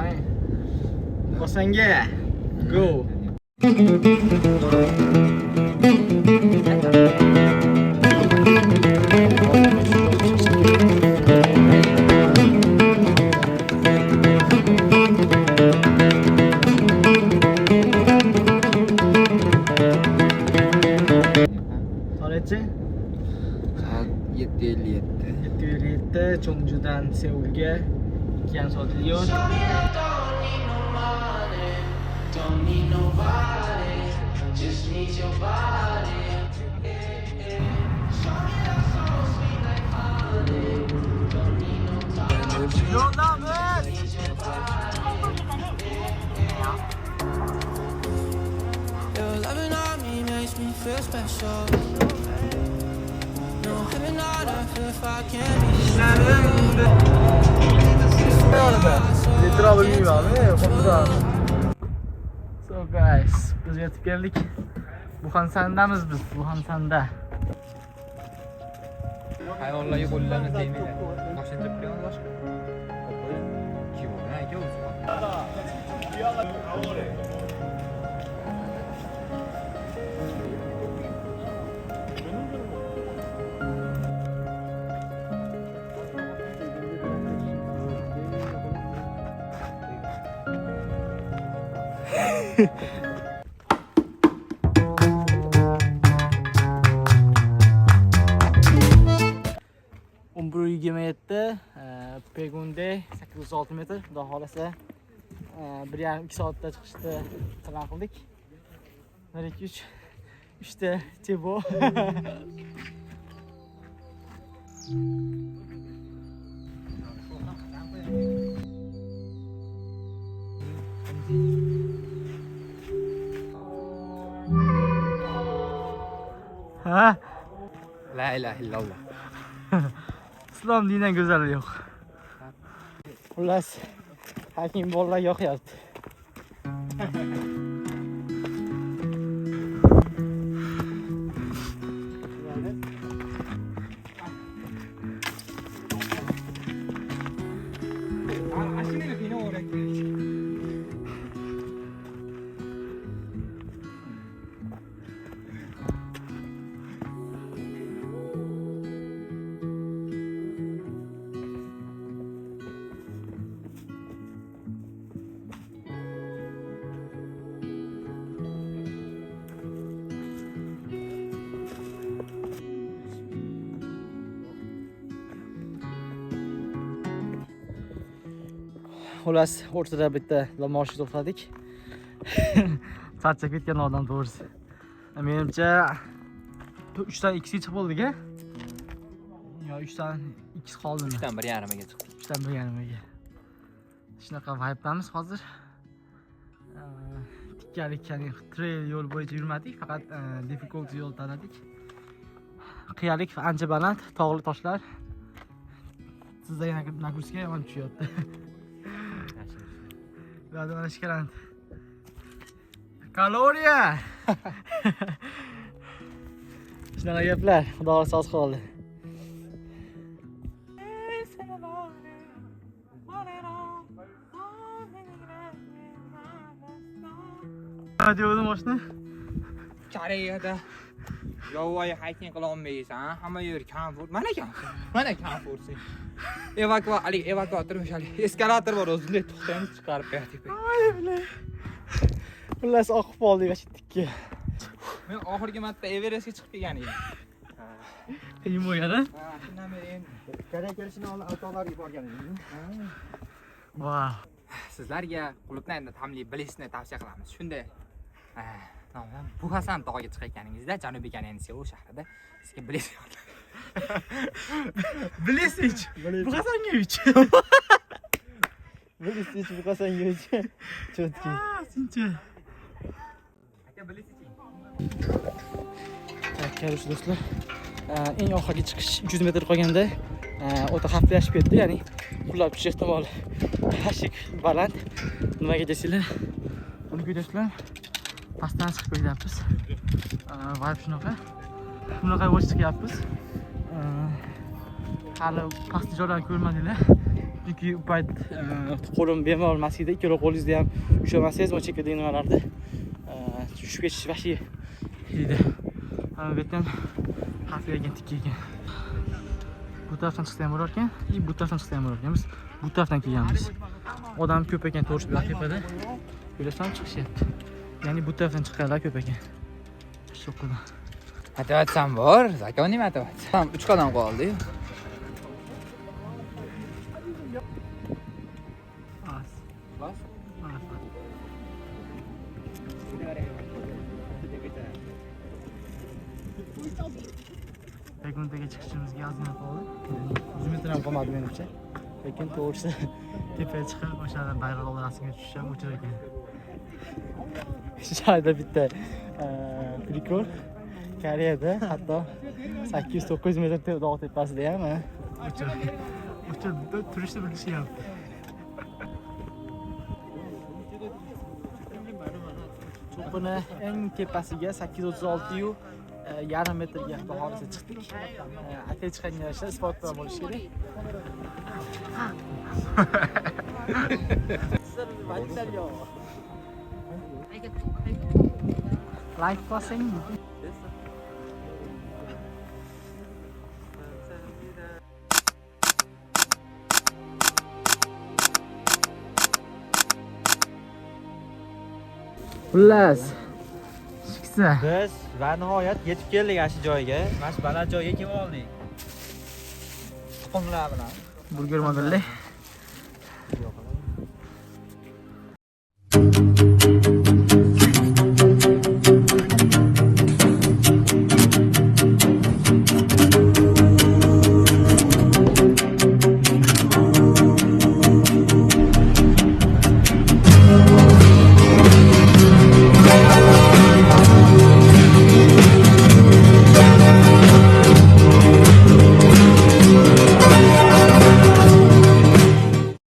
Fine. Bosanga. Go. So'rachi? Soat 7:57. 7:57 Chongjudan Seulga 2 soat yo'l. Your loving on me makes me feel special. No heaven on earth if I can't be. So guys, biz yetib keldik. Buxansandamiz biz, Buxansanda. Hayvonlarga qo'llarni tegmaydi. Mashina turibdi boshqa. Kim bu? Ha, aka o'zi. Pegunde 806 metr. Xudo xolasa 1,5-2 soatda chiqishni plan qildik. 1 2 3 3ta Tebo. Ha? La ilaha illalloh. Islom dinidan go'zali yo'q. Xullas, hakim bolalar yoqyapti. Xullas, o'rtada bitta lamoshni to'xtadik. Charchab ketgan odam to'g'risi. Menimcha 3 dan 2 chiqib bo'ldi-ga. Yo 3 dan 2 qoldimi? 3 dan 1,5 ga chiqdi. 3 dan 1,5 ga. Shunaqa vibe'damiz hozir. Tikkalik, ya'ni trail yo'l bo'yicha yurmadik, faqat difficult yo'l tanladik. Qiyalik ancha baland, tog'li toshlar. Sizda yana nagruska yomon tushyapti. Radon shkalant. Kaloriya. Shunaqa gaplar, xudo soz qoldi. Nima deydi mashina? Koreyada yovvoyi hiking qila olmaysan, hamma yer komfort. Mana komfort. Evakuator o'shali eskalator bor, o'zingda to'xtaymiz, chiqarib berdik. Xullas oqib qoldik ashitdikki. Men oxirgi marta Everestga chiqib kelgan edim. Qiyin bo'lgan-a? Ha, shundan beri endi Koreya kelishini avtolarga yuborgan edingiz. Vau. sizlarga qulupnay tamli bilishni tavsiya qilamiz. Shunday Buxasan tog'iga chiqayotganingizda Janubiy Koreyaning Seul shahrida sizga bilis Bilesich. Buxasanga uch. Bilisiz Buxasanga uch. Chotki. Sincha. aka bilisich. Karush do'stlar. Eng oxirgi chiqish 300 metr qolganda o'ta xavflashib ketdi, ya'ni qulab tushish ehtimoli hashik baland. Nimaga desanglar, buni ko'rasizlar. Pastdan chiqib kelyapmiz. Vibe shunaqa. Bunaqa yo'l chiqyapmiz. Hali pastni joylarni ko'rmadinglar. chunki u payt qo'lim bemalol emas edi, ikkala qo'lingizda ham ushlamasangiz o chekkadagi nimalarni tushib ketish vashi edi. Mana bu yerdan xavfli ekan, tikka ekan. Bu tarafdan chiqsa ham bo'lar ekan, bu tarafdan chiqsa ham bo'lar ekan. Biz bu tarafdan kelganmiz. Odam ko'p ekan to'g'risi bilan tepada. Yo'lashdan chiqishyapti. Ya'ni bu tarafdan chiqqanlar ko'p ekan. Shoqdan. Motivatsiyam bor, zakoniy motivatsiya. Ham 3 qadam qoldi. Bas. Bas. Beguntaga chiqishimizga ozgina qoldi. 100 metr ham qolmadi menimcha. Lekin to'g'risi tepaga chiqib o'sha bayroq rasmga tushish ham o'char ekan. Shayda bitta prikol Koreyada hatto 800-900 metr dog' tepasida ham o'char turishni bilishyapti. Cho'pini eng tepasiga 836 yarim metrga bahorida chiqdik. Aka chiqqanga yarasha isbotlar bo'lishi kerak. Like bosing. Xullas. Chiqsa. Biz va nihoyat yetib keldik ana shu joyga. Mana shu baland joyga kelib oldik. Tuxumlar bilan. Burger modelli.